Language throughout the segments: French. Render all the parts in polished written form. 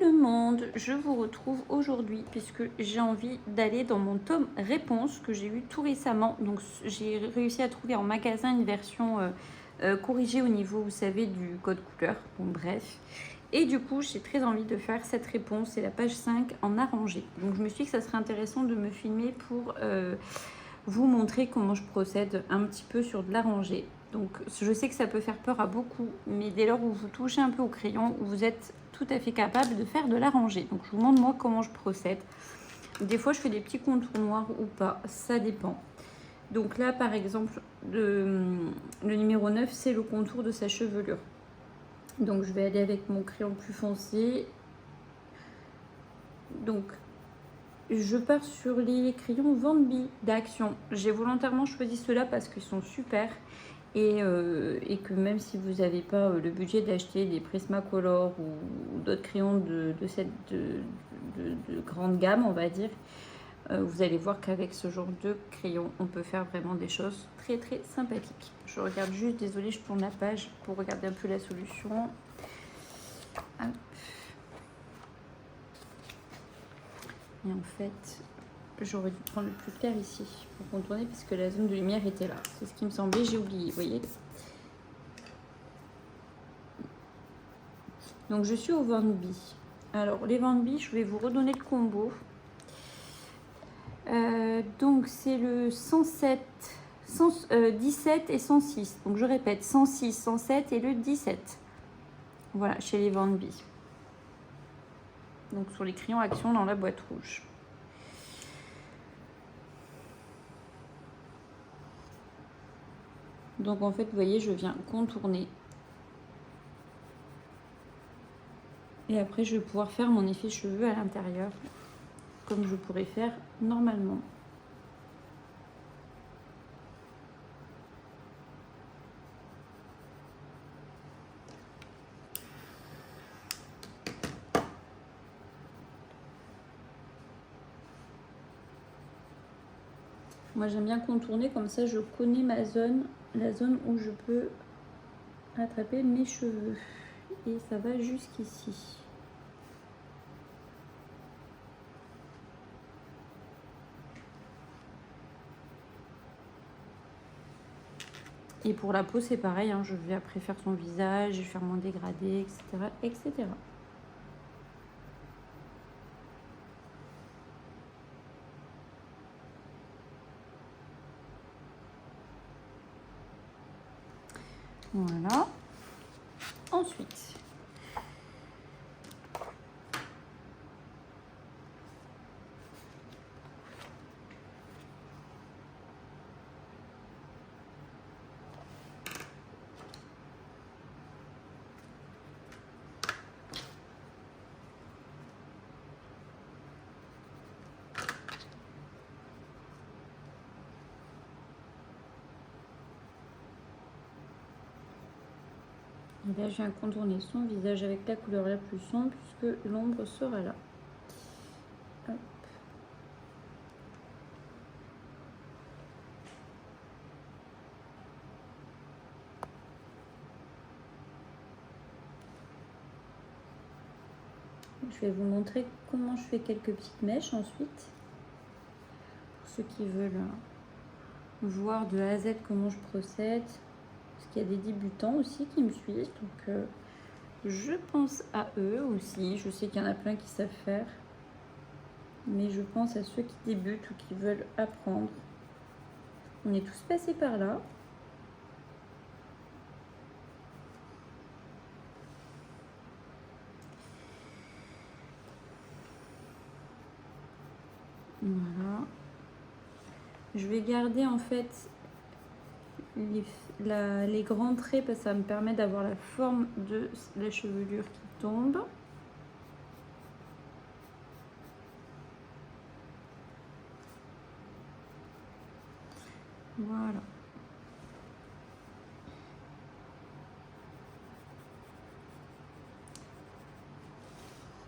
le monde, je vous retrouve aujourd'hui puisque j'ai envie d'aller dans mon tome réponse que j'ai eu tout récemment. Donc j'ai réussi à trouver en magasin une version corrigée au niveau, vous savez, du code couleur. Bon bref. Et du coup, j'ai très envie de faire cette réponse, c'est la page 5 en arrangé. Donc je me suis dit que ça serait intéressant de me filmer pour vous montrer comment je procède un petit peu sur de l'arrangé. Donc je sais que ça peut faire peur à beaucoup, mais dès lors où vous touchez un peu au crayon, vous êtes tout à fait capable de faire de l'arrangé. Donc je vous montre moi comment je procède. Des fois je fais des petits contours noirs ou pas, ça dépend. Donc là par exemple, le numéro 9 c'est le contour de sa chevelure. Donc je vais aller avec mon crayon plus foncé. Donc je pars sur les crayons Van Bee d'Action. J'ai volontairement choisi ceux-là parce qu'ils sont super. Et que même si vous n'avez pas le budget d'acheter des Prismacolor ou d'autres crayons de grande gamme, on va dire, vous allez voir qu'avec ce genre de crayon, on peut faire vraiment des choses très très sympathiques. Je regarde juste, désolée, je tourne la page pour regarder un peu la solution. Hop. Et en fait, j'aurais dû prendre le plus clair ici pour contourner parce que la zone de lumière était là. C'est ce qui me semblait, j'ai oublié, vous voyez. Donc je suis au Van Bee. Alors les Van Bee, je vais vous redonner le combo. Donc c'est le 107, 17 et 106. Donc je répète, 106, 107 et le 17. Voilà, chez les Van Bee. Donc sur les crayons Action dans la boîte rouge. Donc en fait, vous voyez, je viens contourner. Et après, je vais pouvoir faire mon effet cheveux à l'intérieur, comme je pourrais faire normalement. Moi, j'aime bien contourner, comme ça, je connais ma zone, la zone où je peux attraper mes cheveux. Et ça va jusqu'ici. Et pour la peau, c'est pareil, hein, je vais après faire son visage, faire mon dégradé, etc., etc. Voilà. Ensuite, et là, je viens contourner son visage avec la couleur la plus sombre puisque l'ombre sera là. Hop. Je vais vous montrer comment je fais quelques petites mèches ensuite. Pour ceux qui veulent voir de A à Z comment je procède. Parce qu'il y a des débutants aussi qui me suivent. Donc je pense à eux aussi. Je sais qu'il y en a plein qui savent faire. Mais je pense à ceux qui débutent ou qui veulent apprendre. On est tous passés par là. Voilà. Je vais garder en fait les grands traits parce que ça me permet d'avoir la forme de la chevelure qui tombe. Voilà.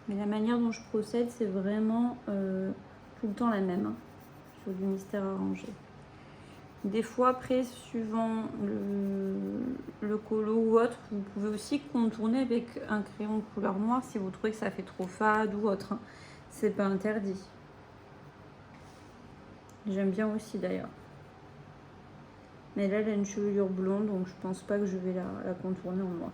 Mais la manière dont je procède, c'est vraiment tout le temps la même, hein, sur du mystère arrangé. Des fois, après, suivant le colo ou autre, vous pouvez aussi contourner avec un crayon de couleur noire si vous trouvez que ça fait trop fade ou autre. Hein. C'est pas interdit. J'aime bien aussi d'ailleurs. Mais là, elle a une chevelure blonde, donc je pense pas que je vais la contourner en noir.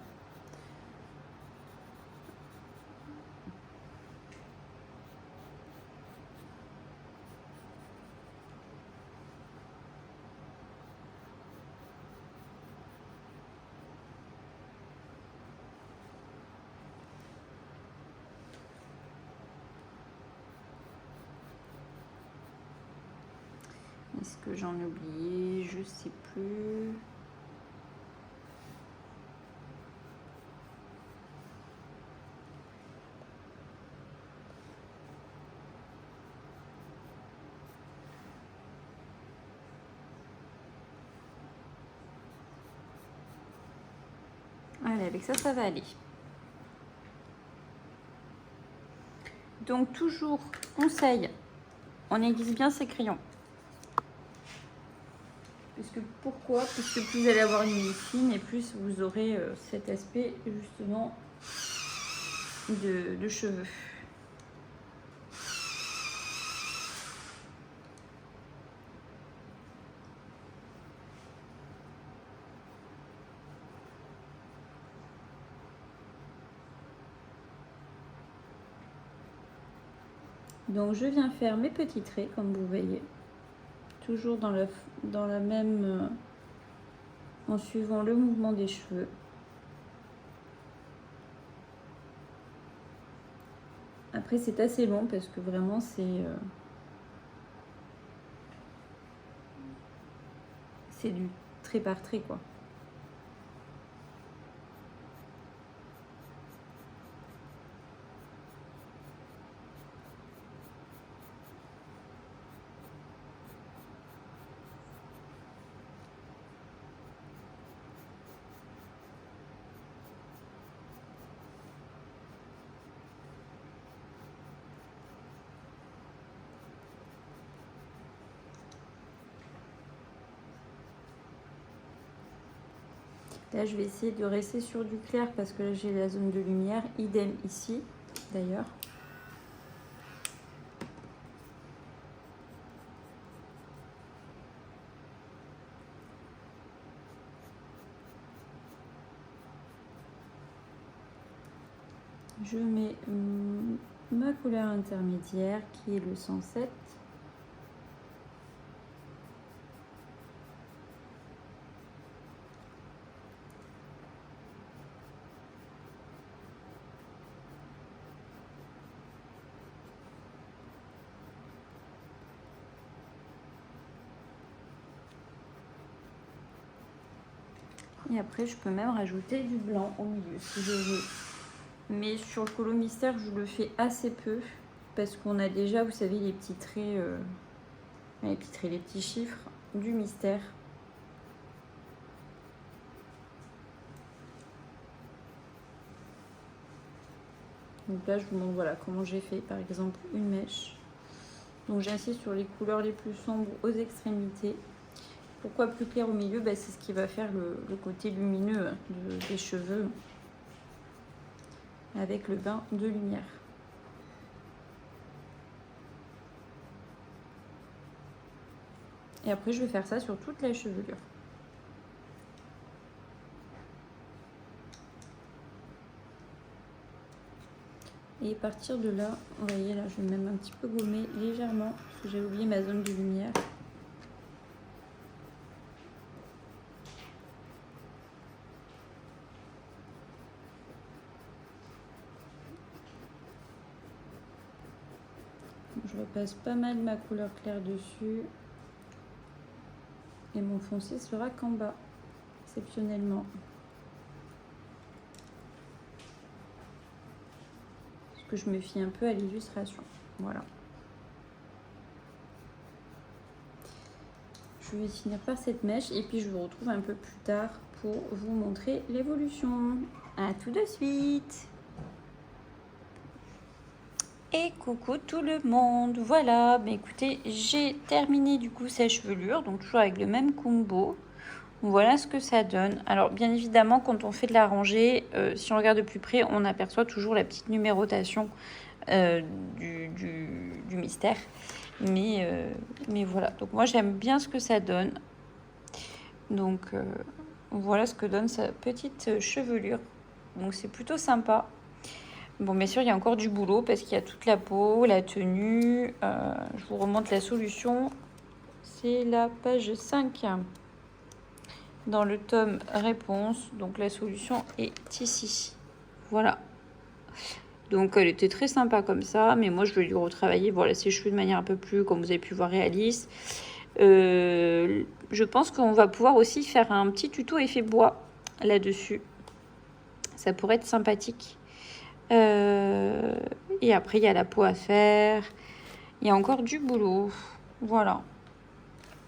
Est-ce que j'en ai oublié? Je sais plus. Allez, avec ça, ça va aller. Donc, toujours, conseil, on aiguise bien ses crayons. Pourquoi? Puisque plus vous allez avoir une ligne fine et plus vous aurez cet aspect justement de cheveux. Donc je viens faire mes petits traits comme vous voyez, toujours dans la même, en suivant le mouvement des cheveux. Après c'est assez long parce que vraiment c'est du trait par trait quoi. Là, je vais essayer de rester sur du clair parce que là, j'ai la zone de lumière. Idem ici, d'ailleurs. Je mets ma couleur intermédiaire qui est le 107. Et après, je peux même rajouter du blanc au milieu si je veux. Mais sur le colo mystère, je le fais assez peu parce qu'on a déjà, vous savez, les petits traits, les petits chiffres du mystère. Donc là, je vous montre voilà, comment j'ai fait par exemple une mèche. Donc j'insiste sur les couleurs les plus sombres aux extrémités. Pourquoi plus clair au milieu? C'est ce qui va faire le côté lumineux des cheveux avec le bain de lumière. Et après, je vais faire ça sur toute la chevelure. Et à partir de là, vous voyez là, je vais même un petit peu gommer légèrement parce que j'ai oublié ma zone de lumière. Je repasse pas mal ma couleur claire dessus. Et mon foncé sera qu'en bas, exceptionnellement. Parce que je me fie un peu à l'illustration. Voilà. Je vais finir par cette mèche et puis je vous retrouve un peu plus tard pour vous montrer l'évolution. À tout de suite! Et coucou tout le monde, voilà, bah écoutez, j'ai terminé du coup sa chevelure, donc toujours avec le même combo. Voilà ce que ça donne. Alors bien évidemment, quand on fait de la rangée, si on regarde de plus près, on aperçoit toujours la petite numérotation euh, du mystère. Mais voilà, donc moi j'aime bien ce que ça donne. Donc voilà ce que donne sa petite chevelure. Donc c'est plutôt sympa. Bon, bien sûr, il y a encore du boulot parce qu'il y a toute la peau, la tenue. Je vous remonte la solution. C'est la page 5 dans le tome réponse. Donc la solution est ici. Voilà. Donc elle était très sympa comme ça, mais moi je vais lui retravailler voilà, ses cheveux de manière un peu plus, comme vous avez pu voir, réaliste. Je pense qu'on va pouvoir aussi faire un petit tuto effet bois là-dessus. Ça pourrait être sympathique. Et après, il y a la peau à faire. Il y a encore du boulot. Voilà.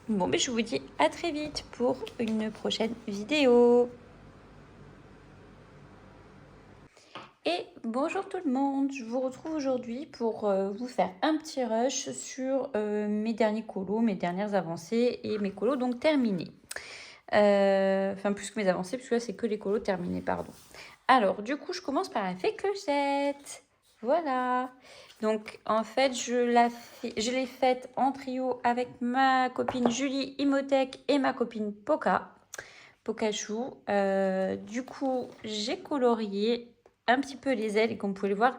Bon, mais je vous dis à très vite pour une prochaine vidéo. Et bonjour tout le monde, je vous retrouve aujourd'hui pour vous faire un petit rush sur mes derniers colos, mes dernières avancées et mes colos donc terminés. Enfin, plus que mes avancées, puisque là c'est que les colos terminés, pardon. Alors, du coup, je commence par la fée clochette. Voilà. Donc, en fait, je l'ai faite en trio avec ma copine Julie Imotech et ma copine Pokachou. Du coup, j'ai colorié un petit peu les ailes et comme vous pouvez le voir,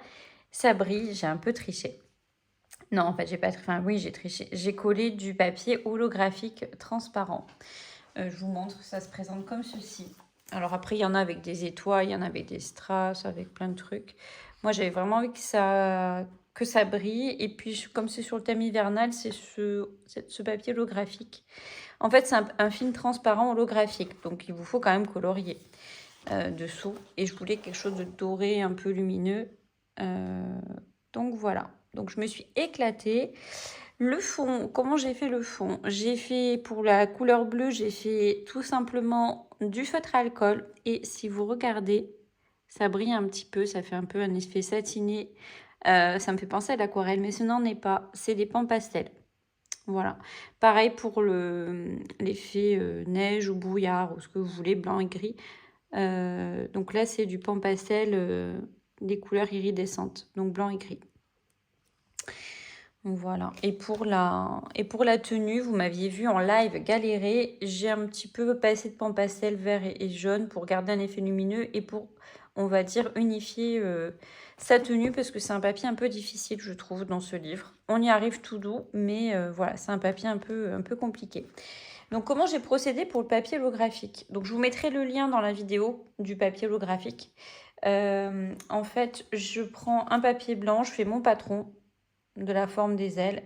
ça brille. J'ai un peu triché. Non, en fait, j'ai pas triché. Enfin, oui, j'ai triché. J'ai collé du papier holographique transparent. Je vous montre, ça se présente comme ceci. Alors après, il y en a avec des étoiles, il y en a avec des strass, avec plein de trucs. Moi, j'avais vraiment envie que ça brille. Et puis, comme c'est sur le thème hivernal, c'est ce papier holographique. En fait, c'est un film transparent holographique. Donc, il vous faut quand même colorier dessous. Et je voulais quelque chose de doré, un peu lumineux. Donc, voilà. Donc, je me suis éclatée. Le fond, comment j'ai fait le fond? J'ai fait, pour la couleur bleue, j'ai fait tout simplement du feutre à alcool. Et si vous regardez, ça brille un petit peu, ça fait un peu un effet satiné. Ça me fait penser à l'aquarelle, mais ce n'en est pas. C'est des pans pastels. Voilà. Pareil pour l'effet neige ou brouillard, ou ce que vous voulez, blanc et gris. Donc là, c'est du pan pastel, des couleurs iridescentes, donc blanc et gris. Voilà. Et pour la tenue, vous m'aviez vu en live galérer. J'ai un petit peu passé de pan pastel vert et jaune pour garder un effet lumineux et pour, on va dire, unifier sa tenue parce que c'est un papier un peu difficile, je trouve, dans ce livre. On y arrive tout doux, mais voilà, c'est un papier un peu compliqué. Donc, comment j'ai procédé pour le papier holographique? Donc, je vous mettrai le lien dans la vidéo du papier holographique. En fait, je prends un papier blanc, je fais mon patron de la forme des ailes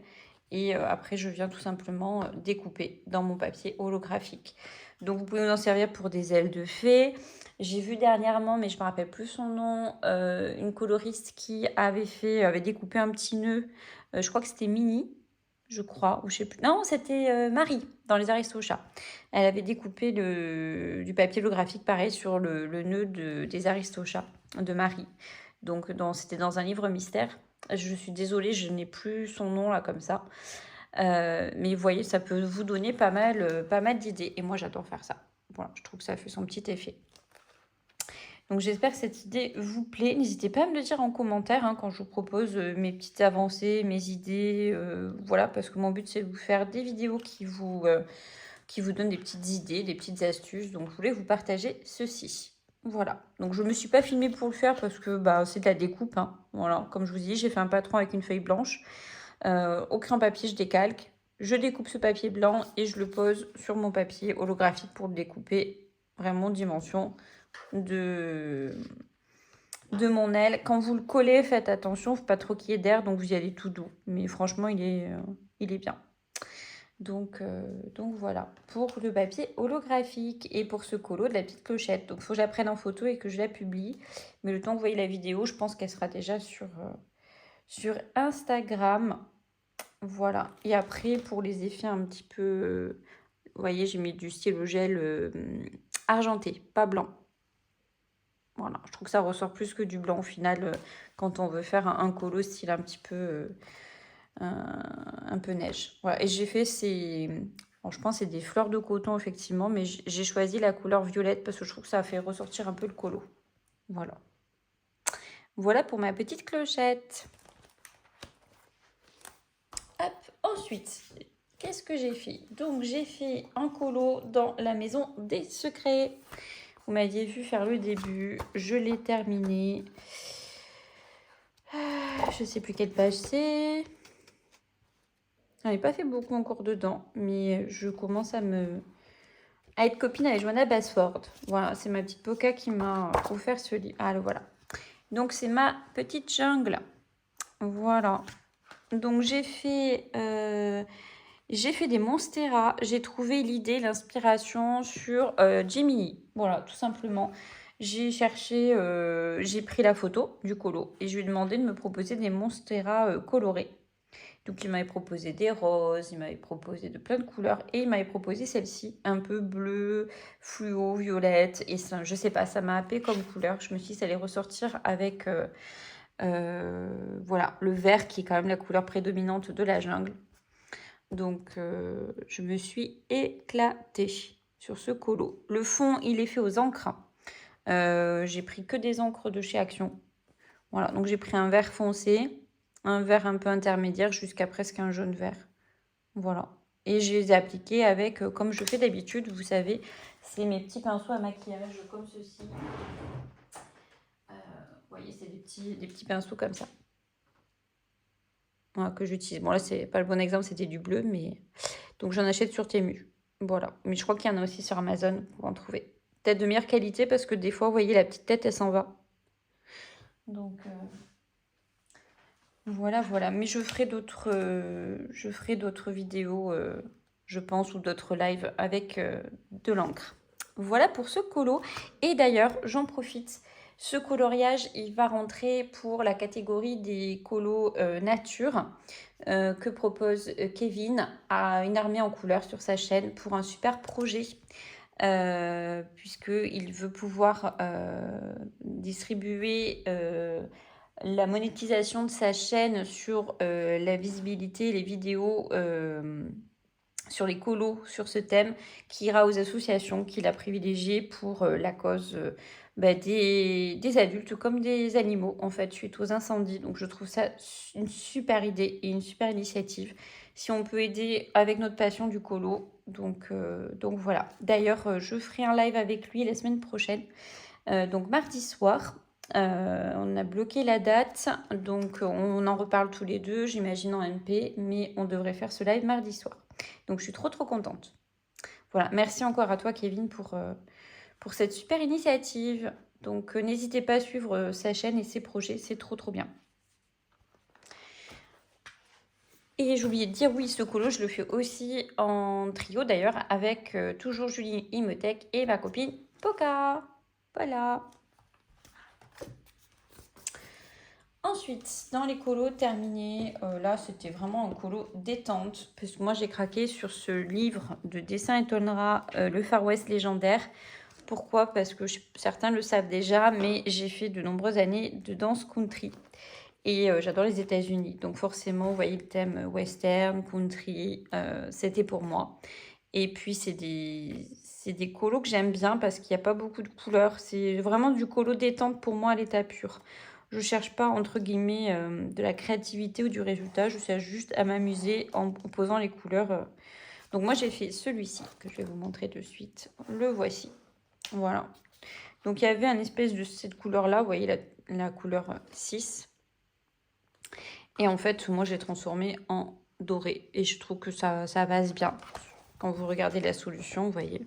et après je viens tout simplement découper dans mon papier holographique. Donc vous pouvez vous en servir pour des ailes de fée. J'ai vu dernièrement, mais je me rappelle plus son nom, une coloriste qui avait découpé un petit nœud. Je crois que c'était Mini, je crois, ou je sais plus. Non, c'était Marie dans les Aristochats. Elle avait découpé du papier holographique pareil sur le nœud des Aristochats de Marie. Donc c'était dans un livre mystère. Je suis désolée, je n'ai plus son nom là comme ça. Mais vous voyez, ça peut vous donner pas mal d'idées. Et moi, j'adore faire ça. Voilà, je trouve que ça fait son petit effet. Donc j'espère que cette idée vous plaît. N'hésitez pas à me le dire en commentaire hein, quand je vous propose mes petites avancées, mes idées. Voilà, parce que mon but c'est de vous faire des vidéos qui vous donnent des petites idées, des petites astuces. Donc je voulais vous partager ceci. Voilà, donc je ne me suis pas filmée pour le faire parce que c'est de la découpe. Hein. Voilà, comme je vous dis, j'ai fait un patron avec une feuille blanche. Au crayon papier, je décalque. Je découpe ce papier blanc et je le pose sur mon papier holographique pour le découper vraiment dimension de mon aile. Quand vous le collez, faites attention, il ne faut pas trop qu'il y ait d'air, donc vous y allez tout doux. Mais franchement, il est bien. Donc voilà, pour le papier holographique et pour ce colo de la petite clochette. Donc il faut que je la prenne en photo et que je la publie. Mais le temps que vous voyez la vidéo, je pense qu'elle sera déjà sur Instagram. Voilà. Et après, pour les effets un petit peu... vous voyez, j'ai mis du stylo gel argenté, pas blanc. Voilà, je trouve que ça ressort plus que du blanc au final quand on veut faire un colo style un peu neige. Voilà, et j'ai fait ces... Bon, je pense que c'est des fleurs de coton effectivement, mais j'ai choisi la couleur violette parce que je trouve que ça fait ressortir un peu le colo. Voilà. Voilà pour ma petite clochette. Hop, ensuite, qu'est-ce que j'ai fait? Donc, j'ai fait un colo dans la maison des secrets. Vous m'aviez vu faire le début. Je l'ai terminé. Je sais plus quelle page c'est. J'en ai pas fait beaucoup encore dedans, mais je commence à être copine avec Joanna Basford. Voilà, c'est ma petite Poca qui m'a offert ce livre. Ah, le voilà. Donc, c'est ma petite jungle. Voilà. Donc, j'ai fait des Monstera. J'ai trouvé l'idée, l'inspiration sur Gemini. Voilà, tout simplement. J'ai cherché, j'ai pris la photo du colo et je lui ai demandé de me proposer des Monstera colorés. Donc, il m'avait proposé des roses, il m'avait proposé de plein de couleurs et il m'avait proposé celle-ci, un peu bleu, fluo, violette. Et ça, je sais pas, ça m'a happé comme couleur. Je me suis dit, ça allait ressortir avec voilà, le vert qui est quand même la couleur prédominante de la jungle. Donc, je me suis éclatée sur ce colo. Le fond, il est fait aux encres. J'ai pris que des encres de chez Action. Voilà, donc j'ai pris un vert foncé, un vert un peu intermédiaire jusqu'à presque un jaune vert. Voilà. Et je les ai appliqués avec, comme je fais d'habitude, vous savez, c'est mes petits pinceaux à maquillage comme ceci. Vous voyez, c'est des petits pinceaux comme ça. Voilà, que j'utilise. Bon, là, c'est pas le bon exemple, c'était du bleu, mais... Donc, j'en achète sur Temu. Voilà. Mais je crois qu'il y en a aussi sur Amazon pour en trouver. Peut-être de meilleure qualité parce que des fois, vous voyez, la petite tête, elle s'en va. Donc, voilà, voilà. Mais je ferai d'autres vidéos, je pense, ou d'autres lives avec de l'encre. Voilà pour ce colo. Et d'ailleurs, j'en profite. Ce coloriage, il va rentrer pour la catégorie des colos nature que propose Kevin à une armée en couleurs sur sa chaîne pour un super projet. Puisqu'il veut pouvoir distribuer la monétisation de sa chaîne sur la visibilité, les vidéos sur les colos sur ce thème qui ira aux associations qu'il a privilégiées pour la cause des adultes comme des animaux en fait suite aux incendies. Donc je trouve ça une super idée et une super initiative si on peut aider avec notre passion du colo. Donc voilà. D'ailleurs, je ferai un live avec lui la semaine prochaine, donc mardi soir. On a bloqué la date, donc on en reparle tous les deux, j'imagine en MP, mais on devrait faire ce live mardi soir. Donc je suis trop contente. Voilà, merci encore à toi Kevin pour cette super initiative. Donc n'hésitez pas à suivre sa chaîne et ses projets, c'est trop bien. Et j'ai oublié de dire, oui, ce colo, je le fais aussi en trio d'ailleurs, avec toujours Julie Imotech et ma copine Poca. Voilà. Ensuite, dans les colos terminés, là c'était vraiment un colo détente, parce que moi j'ai craqué sur ce livre de dessin étonnera, le Far West légendaire. Pourquoi? Parce que certains le savent déjà, mais j'ai fait de nombreuses années de danse country. Et j'adore les États-Unis. Donc forcément, vous voyez le thème western, country, c'était pour moi. Et puis c'est des colos que j'aime bien parce qu'il n'y a pas beaucoup de couleurs. C'est vraiment du colo détente pour moi à l'état pur. Je cherche pas, entre guillemets, de la créativité ou du résultat. Je cherche juste à m'amuser en posant les couleurs. Donc moi, j'ai fait celui-ci que je vais vous montrer de suite. Le voici. Voilà. Donc il y avait un espèce de cette couleur-là. Vous voyez la couleur 6. Et en fait, moi, j'ai transformé en doré. Et je trouve que ça passe bien. Quand vous regardez la solution, vous voyez.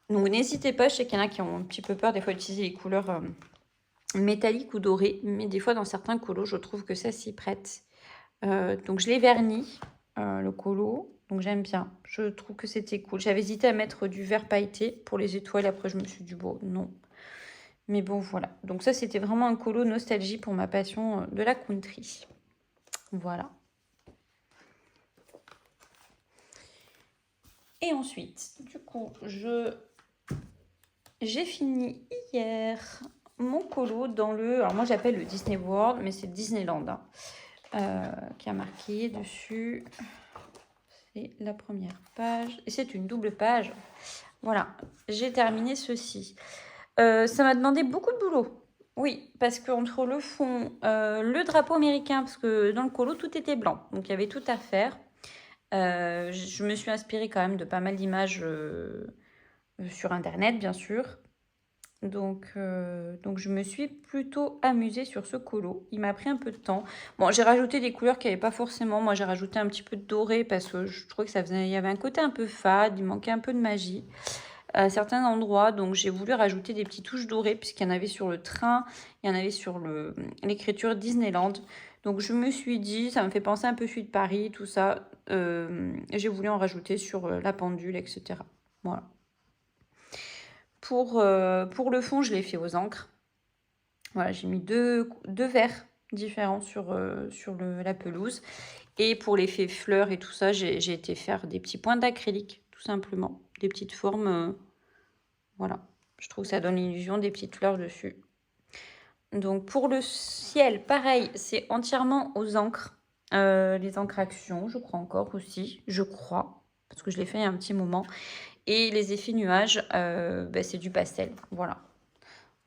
Donc n'hésitez pas, je sais qu'il y en a qui ont un petit peu peur des fois d'utiliser les couleurs métalliques ou dorées. Mais des fois, dans certains colos, je trouve que ça s'y prête. Donc je l'ai verni, le colo. Donc j'aime bien. Je trouve que c'était cool. J'avais hésité à mettre du vert pailleté pour les étoiles. Après, je me suis dit, bon, non. Mais bon, voilà. Donc ça, c'était vraiment un colo nostalgie pour ma passion de la country. Voilà. Et ensuite, du coup, je j'ai fini hier mon colo dans le... Alors moi j'appelle le Disney World, mais c'est Disneyland qui a marqué dessus. C'est la première page. Et c'est une double page. Voilà, j'ai terminé ceci. Ça m'a demandé beaucoup de boulot. Oui, parce qu'entre le fond, le drapeau américain, parce que dans le colo, tout était blanc. Donc, il y avait tout à faire. Je me suis inspirée quand même de pas mal d'images sur Internet, bien sûr. Donc, je me suis plutôt amusée sur ce colo. Il m'a pris un peu de temps. Bon, j'ai rajouté des couleurs qu'il n'y avait pas forcément. Moi, j'ai rajouté un petit peu de doré parce que je trouvais que il y avait un côté un peu fade, il manquait un peu de magie à certains endroits. Donc, j'ai voulu rajouter des petites touches dorées puisqu'il y en avait sur le train, il y en avait sur l'écriture Disneyland. Donc, je me suis dit, ça me fait penser un peu Suite Paris, tout ça. J'ai voulu en rajouter sur la pendule, etc. Voilà. Pour le fond, je l'ai fait aux encres. Voilà, j'ai mis deux verres différents sur la pelouse. Et pour l'effet fleurs et tout ça, j'ai été faire des petits points d'acrylique, tout simplement. Des petites formes. Voilà, je trouve que ça donne l'illusion des petites fleurs dessus. Donc pour le ciel, pareil, c'est entièrement aux encres. Les encres Action, je crois encore aussi. Je crois, parce que je l'ai fait il y a un petit moment. Et les effets nuages, c'est du pastel. Voilà.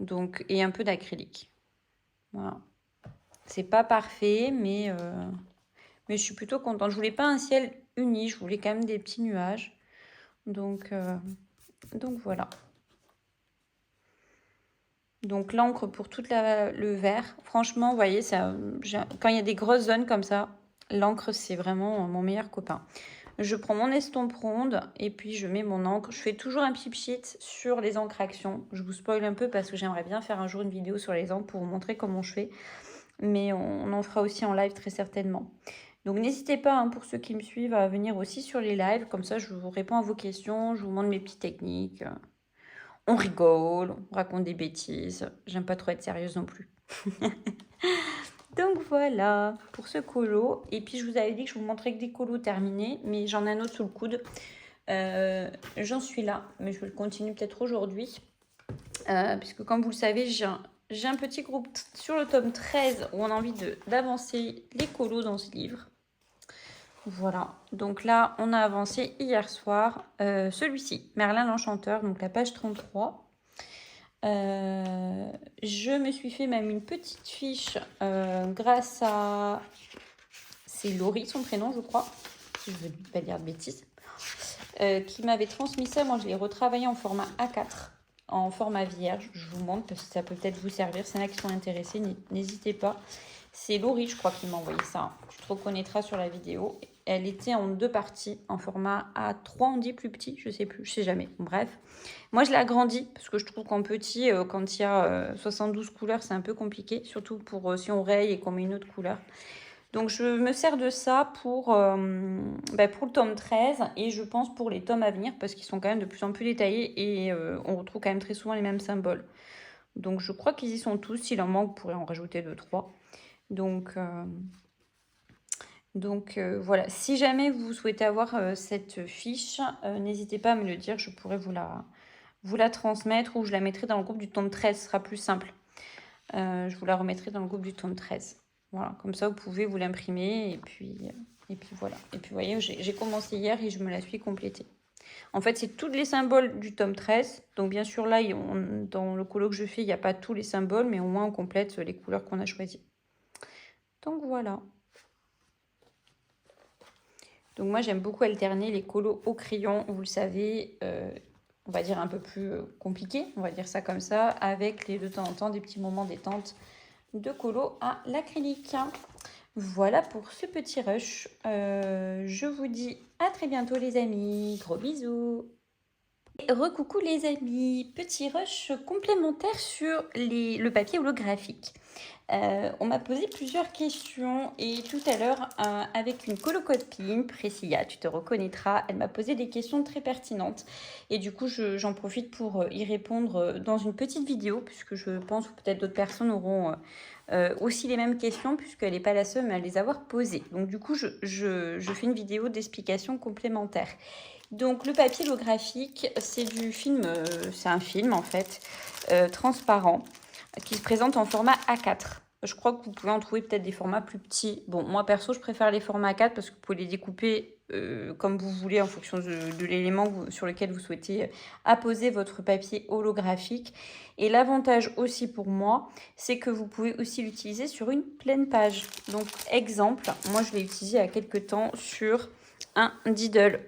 Donc, et un peu d'acrylique. Voilà. C'est pas parfait, mais je suis plutôt contente. Je voulais pas un ciel uni, je voulais quand même des petits nuages. Donc voilà. Donc l'encre pour tout le vert. Franchement, vous voyez, quand il y a des grosses zones comme ça, l'encre, c'est vraiment mon meilleur copain. Je prends mon estompe ronde et puis je mets mon encre. Je fais toujours un pip sheet sur les encres Action. Je vous spoil un peu parce que j'aimerais bien faire un jour une vidéo sur les encres pour vous montrer comment je fais. Mais on en fera aussi en live très certainement. Donc n'hésitez pas, hein, pour ceux qui me suivent, à venir aussi sur les lives. Comme ça, je vous réponds à vos questions, je vous montre mes petites techniques. On rigole, on raconte des bêtises. J'aime pas trop être sérieuse non plus. Donc voilà pour ce colo. Et puis je vous avais dit que je vous montrais que des colos terminés, mais j'en ai un autre sous le coude. J'en suis là, mais je vais le continuer peut-être aujourd'hui. Puisque comme vous le savez, j'ai un petit groupe sur le tome 13 où on a envie d'avancer les colos dans ce livre. Voilà, donc là on a avancé hier soir celui-ci, Merlin l'Enchanteur, donc la page 33. Je me suis fait même une petite fiche grâce à... C'est Laurie, son prénom, je crois, si je ne veux pas dire de bêtises, qui m'avait transmis ça. Moi, je l'ai retravaillé en format A4, en format vierge. Je vous montre parce que ça peut peut-être vous servir. C'est là qui sont intéressés, n'hésitez pas. C'est Laurie, je crois, qui m'a envoyé ça. Tu te reconnaîtras sur la vidéo. Elle était en 2 parties, en format A3, on dit plus petit, je sais plus, je sais jamais. Bref, moi je l'ai agrandi parce que je trouve qu'en petit, quand il y a 72 couleurs, c'est un peu compliqué, surtout pour si on raye et qu'on met une autre couleur. Donc je me sers de ça pour le tome 13 et je pense pour les tomes à venir parce qu'ils sont quand même de plus en plus détaillés et on retrouve quand même très souvent les mêmes symboles. Donc je crois qu'ils y sont tous, s'il en manque, vous pourrez en rajouter 2-3. Donc voilà, si jamais vous souhaitez avoir cette fiche, n'hésitez pas à me le dire, je pourrais vous la transmettre ou je la mettrai dans le groupe du tome 13, ce sera plus simple. Je vous la remettrai dans le groupe du tome 13. Voilà, comme ça vous pouvez vous l'imprimer et puis voilà. Et puis vous voyez, j'ai commencé hier et je me la suis complétée. En fait, c'est tous les symboles du tome 13. Donc bien sûr là, dans le colo que je fais, il n'y a pas tous les symboles, mais au moins on complète les couleurs qu'on a choisies. Donc voilà. Donc moi j'aime beaucoup alterner les colos au crayon, vous le savez, on va dire un peu plus compliqué, on va dire ça comme ça, avec de temps en temps des petits moments détente de colos à l'acrylique. Voilà pour ce petit rush. Je vous dis à très bientôt les amis, gros bisous. Recoucou les amis, petit rush complémentaire sur le papier holographique. On m'a posé plusieurs questions et tout à l'heure, avec une colocopine, Priscilla, tu te reconnaîtras, elle m'a posé des questions très pertinentes et du coup, j'en profite pour y répondre dans une petite vidéo puisque je pense que peut-être d'autres personnes auront aussi les mêmes questions puisqu'elle n'est pas la seule à les avoir posées. Donc du coup, je fais une vidéo d'explication complémentaire. Donc le papier holographique, c'est du film, c'est un film en fait, transparent, qui se présente en format A4. Je crois que vous pouvez en trouver peut-être des formats plus petits. Bon, moi perso, je préfère les formats A4 parce que vous pouvez les découper comme vous voulez en fonction de l'élément sur lequel vous souhaitez apposer votre papier holographique. Et l'avantage aussi pour moi, c'est que vous pouvez aussi l'utiliser sur une pleine page. Donc exemple, moi je l'ai utilisé il y a quelques temps sur un Diddle.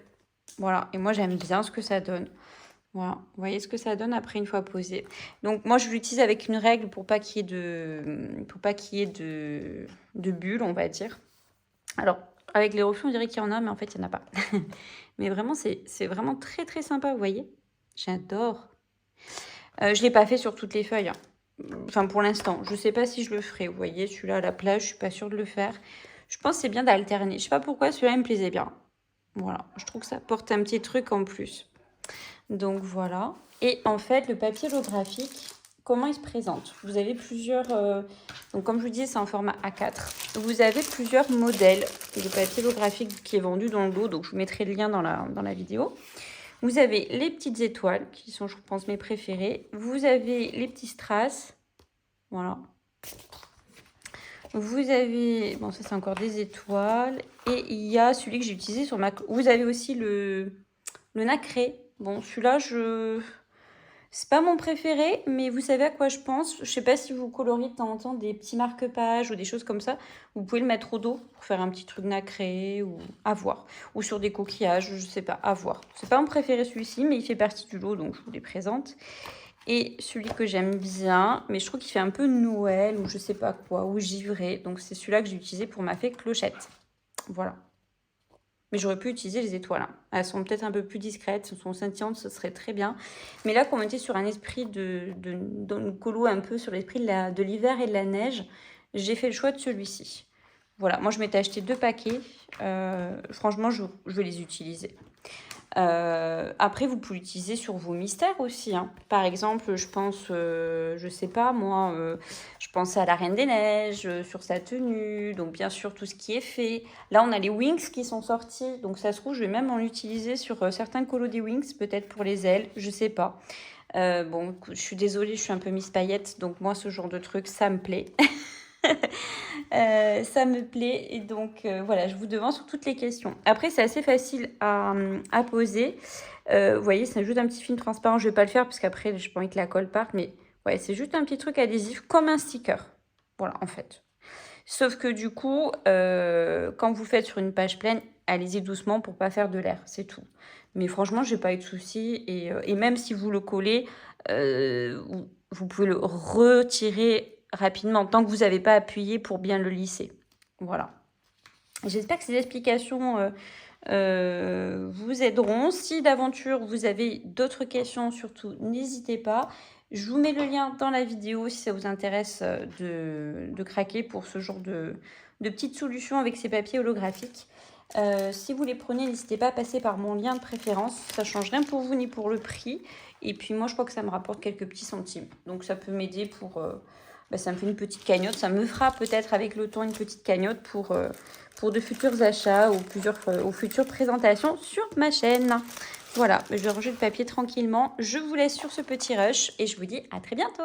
Voilà, et moi j'aime bien ce que ça donne. Voilà, vous voyez ce que ça donne après une fois posé. Donc moi je l'utilise avec une règle pour pas qu'il y ait de bulles, on va dire. Alors avec les reflets on dirait qu'il y en a, mais en fait il n'y en a pas. Mais vraiment c'est vraiment très très sympa, vous voyez. J'adore. Je l'ai pas fait sur toutes les feuilles, hein. Enfin pour l'instant. Je sais pas si je le ferai. Vous voyez, celui-là à la plage, je suis pas sûre de le faire. Je pense que c'est bien d'alterner. Je sais pas pourquoi celui-là il me plaisait bien. Voilà, je trouve que ça apporte un petit truc en plus. Donc voilà. Et en fait, le papier holographique, comment il se présente? Vous avez plusieurs... donc comme je vous disais, c'est en format A4. Vous avez plusieurs modèles de papier holographique qui est vendu dans le lot. Donc je vous mettrai le lien dans la vidéo. Vous avez les petites étoiles, qui sont, je pense, mes préférées. Vous avez les petits strass. Voilà. Vous avez... Bon, ça, c'est encore des étoiles. Et il y a celui que j'ai utilisé sur ma... Vous avez aussi le nacré. Bon, celui-là, c'est pas mon préféré, mais vous savez à quoi je pense. Je sais pas si vous coloriez de temps en temps des petits marque-pages ou des choses comme ça. Vous pouvez le mettre au dos pour faire un petit truc nacré ou à voir. Ou sur des coquillages, je sais pas, à voir. C'est pas mon préféré celui-ci, mais il fait partie du lot, donc je vous les présente. Et celui que j'aime bien, mais je trouve qu'il fait un peu Noël ou je sais pas quoi, ou givré. Donc c'est celui-là que j'ai utilisé pour ma fée Clochette. Voilà. Mais j'aurais pu utiliser les étoiles, hein. Elles sont peut-être un peu plus discrètes, elles sont scintillantes, ce serait très bien. Mais là, comme on était sur un esprit de colo un peu sur l'esprit de l'hiver et de la neige, j'ai fait le choix de celui-ci. Voilà, moi je m'étais acheté 2 paquets. Franchement, je vais les utiliser. Après, vous pouvez l'utiliser sur vos mystères aussi, hein. Par exemple, je pense, je sais pas moi, je pense à la Reine des Neiges, sur sa tenue, donc bien sûr tout ce qui est fait. Là, on a les Wings qui sont sortis, donc ça se trouve, je vais même en utiliser sur certains colos des Wings, peut-être pour les ailes, je sais pas. Bon, je suis désolée, je suis un peu Miss Paillette, donc moi, ce genre de truc, ça me plaît. Ça me plaît et donc voilà, je vous devance sur toutes les questions. Après, c'est assez facile à poser. Vous voyez, c'est juste un petit film transparent. Je vais pas le faire parce qu'après, j'ai pas envie que la colle parte, mais ouais, c'est juste un petit truc adhésif comme un sticker. Voilà, en fait. Sauf que du coup, quand vous faites sur une page pleine, allez-y doucement pour pas faire de l'air, c'est tout. Mais franchement, j'ai pas eu de soucis et même si vous le collez, vous pouvez le retirer rapidement, tant que vous n'avez pas appuyé pour bien le lisser. Voilà. J'espère que ces explications vous aideront. Si d'aventure vous avez d'autres questions, surtout n'hésitez pas. Je vous mets le lien dans la vidéo si ça vous intéresse de craquer pour ce genre de petites solutions avec ces papiers holographiques. Si vous les prenez, n'hésitez pas à passer par mon lien de préférence. Ça ne change rien pour vous ni pour le prix. Et puis moi, je crois que ça me rapporte quelques petits centimes. Donc ça peut m'aider pour... ça me fait une petite cagnotte. Ça me fera peut-être avec le temps une petite cagnotte pour de futurs achats ou futures présentations sur ma chaîne. Voilà, je vais ranger le papier tranquillement. Je vous laisse sur ce petit rush et je vous dis à très bientôt.